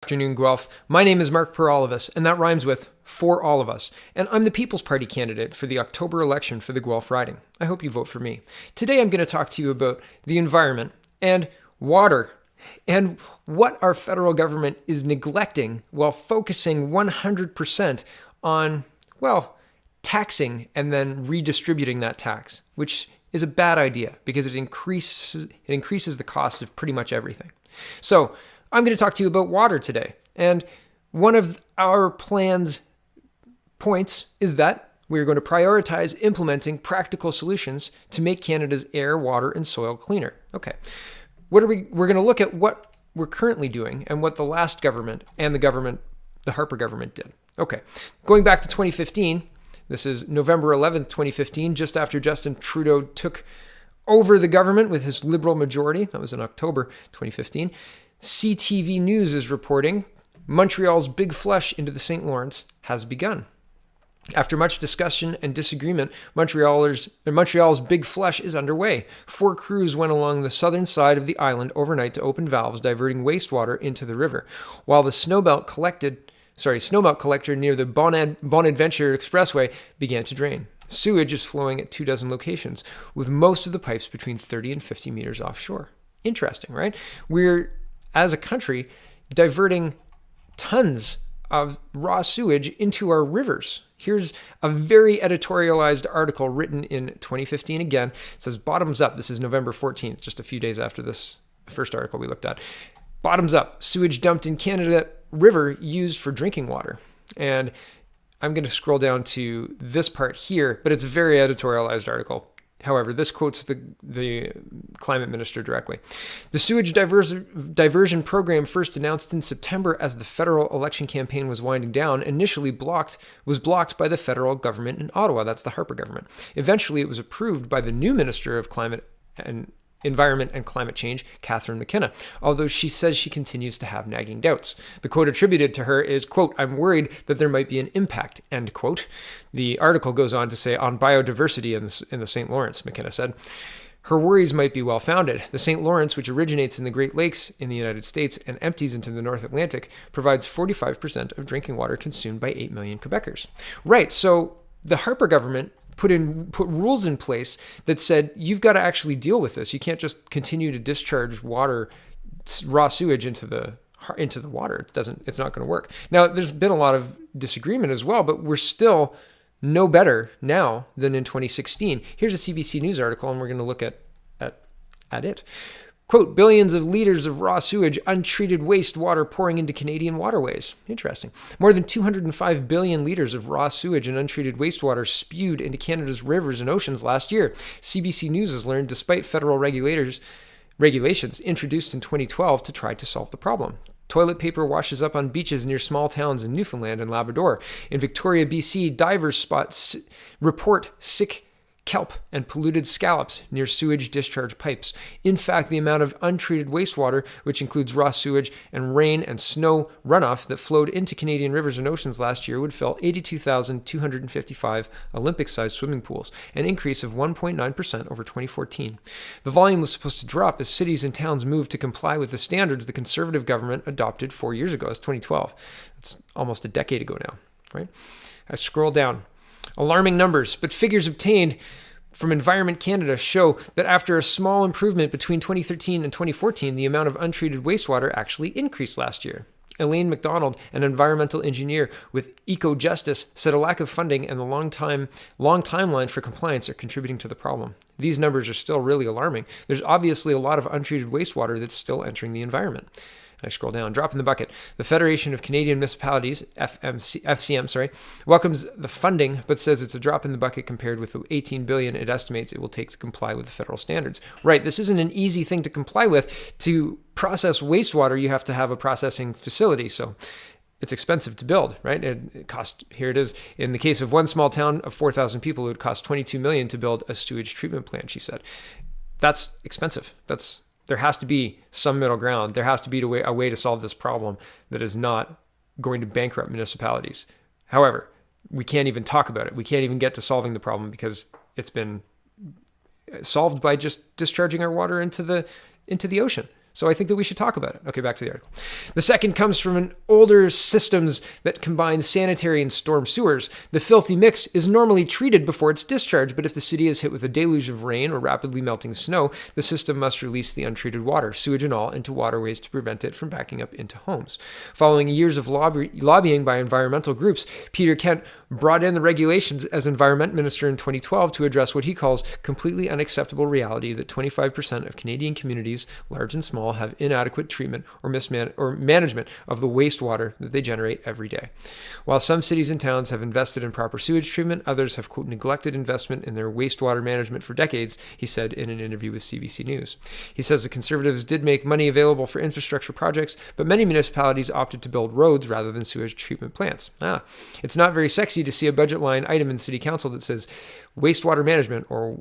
Afternoon, Guelph. My name is Mark Peralivas, and that rhymes with For All of Us, and I'm the People's Party candidate for the October election for the Guelph riding. I hope you vote for me. Today I'm going to talk to you about the environment and water and what our federal government is neglecting while focusing 100% on, taxing and then redistributing that tax, which is a bad idea because it increases the cost of pretty much everything. So I'm going to talk to you about water today. And one of our plan's points is that we're going to prioritize implementing practical solutions to make Canada's air, water, and soil cleaner. Okay. We're going to look at what we're currently doing and what the last government and the Harper government did. Okay. Going back to 2015, this is November 11th, 2015, just after Justin Trudeau took over the government with his Liberal majority. That was in October 2015. CTV News is reporting Montreal's big flush into the St. Lawrence has begun. After much discussion and disagreement, Montreal's big flush is underway. 4 crews went along the southern side of the island overnight to open valves diverting wastewater into the river, while the snowmelt collector near the Bonaventure Expressway began to drain. Sewage is flowing at 24 locations, with most of the pipes between 30 and 50 meters offshore. Interesting, right? We're, as a country, diverting tons of raw sewage into our rivers. Here's a very editorialized article written in 2015 again. It says, bottoms up. This is November 14th, just a few days after the first article we looked at. Bottoms up. Sewage dumped in Canada River used for drinking water. And I'm going to scroll down to this part here, but it's a very editorialized article. However, this quotes the climate minister directly. The sewage diversion program, first announced in September as the federal election campaign was winding down, initially was blocked by the federal government in Ottawa. That's the Harper government. Eventually, it was approved by the new Minister of Environment and Climate Change, Catherine McKenna, although she says she continues to have nagging doubts. The quote attributed to her is, quote, "I'm worried that there might be an impact," end quote. The article goes on to say, on biodiversity in the St. Lawrence, McKenna said. Her worries might be well-founded. The St. Lawrence, which originates in the Great Lakes in the United States and empties into the North Atlantic, provides 45% of drinking water consumed by 8 million Quebecers. Right, so the Harper government put rules in place that said you've got to actually deal with this. You can't just continue to discharge raw sewage into the water. It's not going to work. Now, there's been a lot of disagreement as well, but we're still no better now than in 2016. Here's a CBC News article, and we're going to look at it. Quote, billions of liters of raw sewage, untreated wastewater pouring into Canadian waterways. Interesting. More than 205 billion liters of raw sewage and untreated wastewater spewed into Canada's rivers and oceans last year. CBC News has learned despite federal regulations introduced in 2012 to try to solve the problem. Toilet paper washes up on beaches near small towns in Newfoundland and Labrador. In Victoria, BC, divers report sick kelp and polluted scallops near sewage discharge pipes. In fact, the amount of untreated wastewater, which includes raw sewage and rain and snow runoff that flowed into Canadian rivers and oceans last year, would fill 82,255 Olympic-sized swimming pools, an increase of 1.9% over 2014. The volume was supposed to drop as cities and towns moved to comply with the standards the Conservative government adopted 4 years ago. It's 2012. That's almost a decade ago now, right? I scroll down. Alarming numbers, but figures obtained from Environment Canada show that after a small improvement between 2013 and 2014, the amount of untreated wastewater actually increased last year. Elaine McDonald, an environmental engineer with EcoJustice, said a lack of funding and the long timeline for compliance are contributing to the problem. These numbers are still really alarming. There's obviously a lot of untreated wastewater that's still entering the environment. I scroll down, drop in the bucket. The Federation of Canadian Municipalities, FCM, welcomes the funding, but says it's a drop in the bucket compared with the $18 billion it estimates it will take to comply with the federal standards. Right, this isn't an easy thing to comply with. To process wastewater, you have to have a processing facility, so it's expensive to build, right? It costs, here it is, in the case of one small town of 4,000 people, it would cost $22 million to build a sewage treatment plant, she said. That's expensive. There has to be some middle ground. There has to be a way to solve this problem that is not going to bankrupt municipalities. However, we can't even talk about it. We can't even get to solving the problem because it's been solved by just discharging our water into the ocean. So I think that we should talk about it. Okay, back to the article. The second comes from an older systems that combine sanitary and storm sewers. The filthy mix is normally treated before it's discharged, but if the city is hit with a deluge of rain or rapidly melting snow, the system must release the untreated water, sewage and all, into waterways to prevent it from backing up into homes. Following years of lobbying by environmental groups, Peter Kent brought in the regulations as environment minister in 2012 to address what he calls completely unacceptable reality that 25% of Canadian communities, large and small, have inadequate treatment or management of the wastewater that they generate every day. While some cities and towns have invested in proper sewage treatment, others have, quote, neglected investment in their wastewater management for decades, he said in an interview with CBC News. He says the Conservatives did make money available for infrastructure projects, but many municipalities opted to build roads rather than sewage treatment plants. It's not very sexy to see a budget line item in City Council that says wastewater management or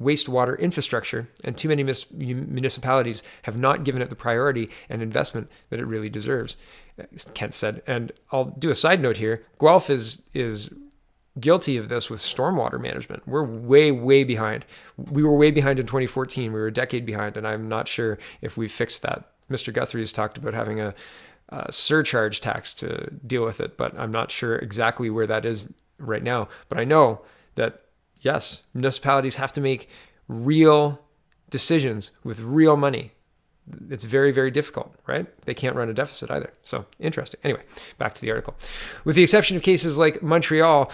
wastewater infrastructure, and too many municipalities have not given it the priority and investment that it really deserves, Kent said. And I'll do a side note here. Guelph is guilty of this with stormwater management. We're way behind. We were way behind in 2014. We were a decade behind, and I'm not sure if we've fixed that. Mr. Guthrie has talked about having a surcharge tax to deal with it, but I'm not sure exactly where that is right now. But I know that yes, municipalities have to make real decisions with real money. It's very, very difficult, right? They can't run a deficit either. So interesting. Anyway, back to the article. With the exception of cases like Montreal's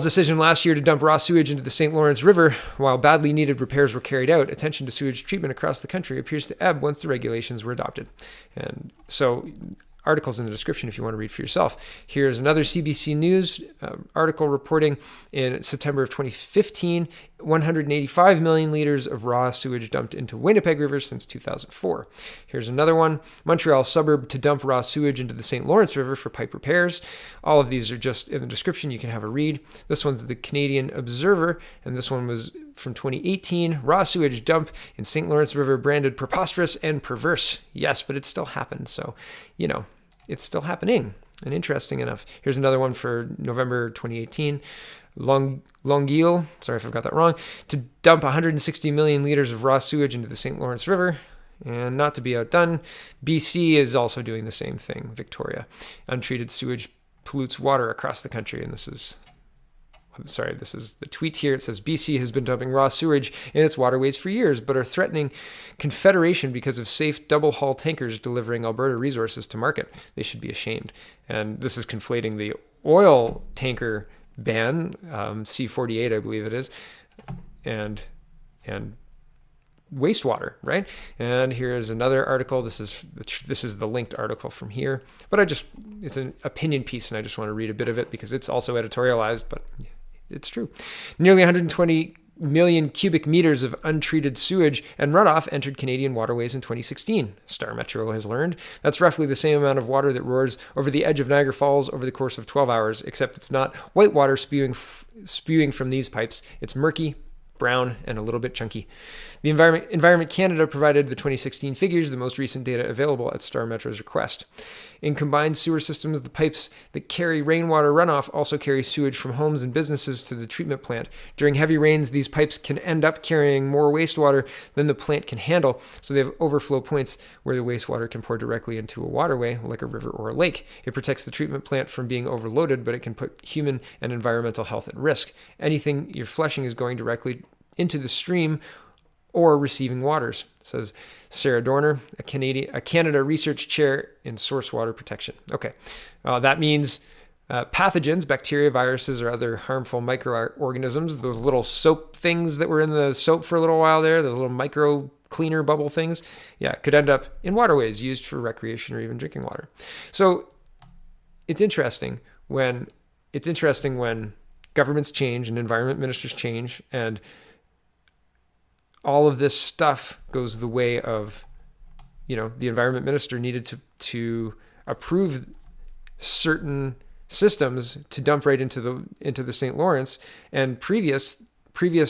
decision last year to dump raw sewage into the St. Lawrence River, while badly needed repairs were carried out, attention to sewage treatment across the country appears to ebb once the regulations were adopted. And so articles in the description if you want to read for yourself. Here's another CBC News article reporting in September of 2015, 185 million liters of raw sewage dumped into Winnipeg River since 2004. Here's another one, Montreal suburb to dump raw sewage into the St. Lawrence River for pipe repairs. All of these are just in the description. You can have a read. This one's the Canadian Observer, and this one was from 2018, raw sewage dump in St. Lawrence River branded preposterous and perverse. Yes, but it still happened. So, it's still happening. And interesting enough. Here's another one for November 2018. Longueuil, sorry if I've got that wrong, to dump 160 million liters of raw sewage into the St. Lawrence River. And not to be outdone, BC is also doing the same thing. Victoria. Untreated sewage pollutes water across the country. And this is the tweet here. It says BC has been dumping raw sewage in its waterways for years, but are threatening Confederation because of safe double hull tankers delivering Alberta resources to market. They should be ashamed. And this is conflating the oil tanker ban, C-48, I believe it is, and wastewater, right? And here's another article. This is the linked article from here, but it's an opinion piece, and I just want to read a bit of it because it's also editorialized, but it's true. Nearly 120 million cubic meters of untreated sewage and runoff entered Canadian waterways in 2016, Star Metro has learned. That's roughly the same amount of water that roars over the edge of Niagara Falls over the course of 12 hours, except it's not white water spewing from these pipes. It's murky, brown, and a little bit chunky. The Environment Canada provided the 2016 figures, the most recent data available at Star Metro's request. In combined sewer systems, the pipes that carry rainwater runoff also carry sewage from homes and businesses to the treatment plant. During heavy rains, these pipes can end up carrying more wastewater than the plant can handle, so they have overflow points where the wastewater can pour directly into a waterway, like a river or a lake. It protects the treatment plant from being overloaded, but it can put human and environmental health at risk. Anything you're flushing is going directly into the stream or receiving waters, says Sarah Dorner, a Canada research chair in source water protection. Okay, that means pathogens, bacteria, viruses, or other harmful microorganisms, those little soap things that were in the soap for a little while there, those little micro cleaner bubble things, could end up in waterways used for recreation or even drinking water. So it's interesting when governments change and environment ministers change, and all of this stuff goes the way of, the environment minister needed to approve certain systems to dump right into the St. Lawrence. And previous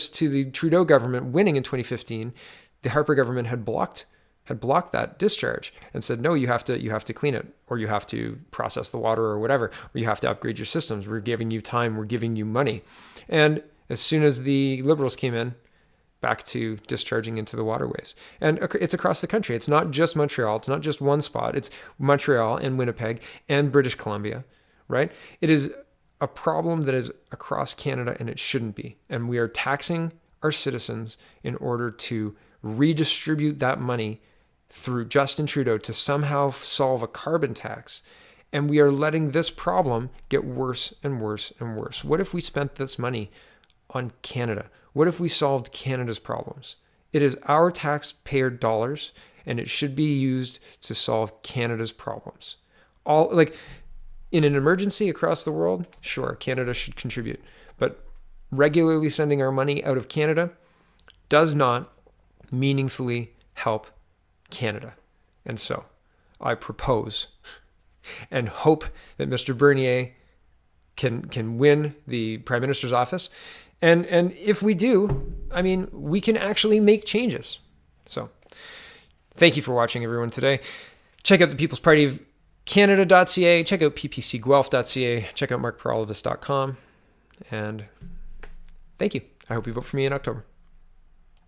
to the Trudeau government winning in 2015, the Harper government had blocked that discharge and said, no, you have to clean it, or you have to process the water or whatever, or you have to upgrade your systems. We're giving you time. We're giving you money. And as soon as the Liberals came in, back to discharging into the waterways. And it's across the country. It's not just Montreal. It's not just one spot. It's Montreal and Winnipeg and British Columbia, right? It is a problem that is across Canada, and it shouldn't be. And we are taxing our citizens in order to redistribute that money through Justin Trudeau to somehow solve a carbon tax. And we are letting this problem get worse and worse and worse. What if we spent this money on Canada? What if we solved Canada's problems? It is our taxpayer dollars, and it should be used to solve Canada's problems. In an emergency across the world, sure, Canada should contribute. But regularly sending our money out of Canada does not meaningfully help Canada. And so I propose and hope that Mr. Bernier can win the Prime Minister's office. And if we do, we can actually make changes. So thank you for watching, everyone, today. Check out the People's Party of Canada.ca. Check out ppcguelph.ca. Check out markperolivis.com. And thank you. I hope you vote for me in October.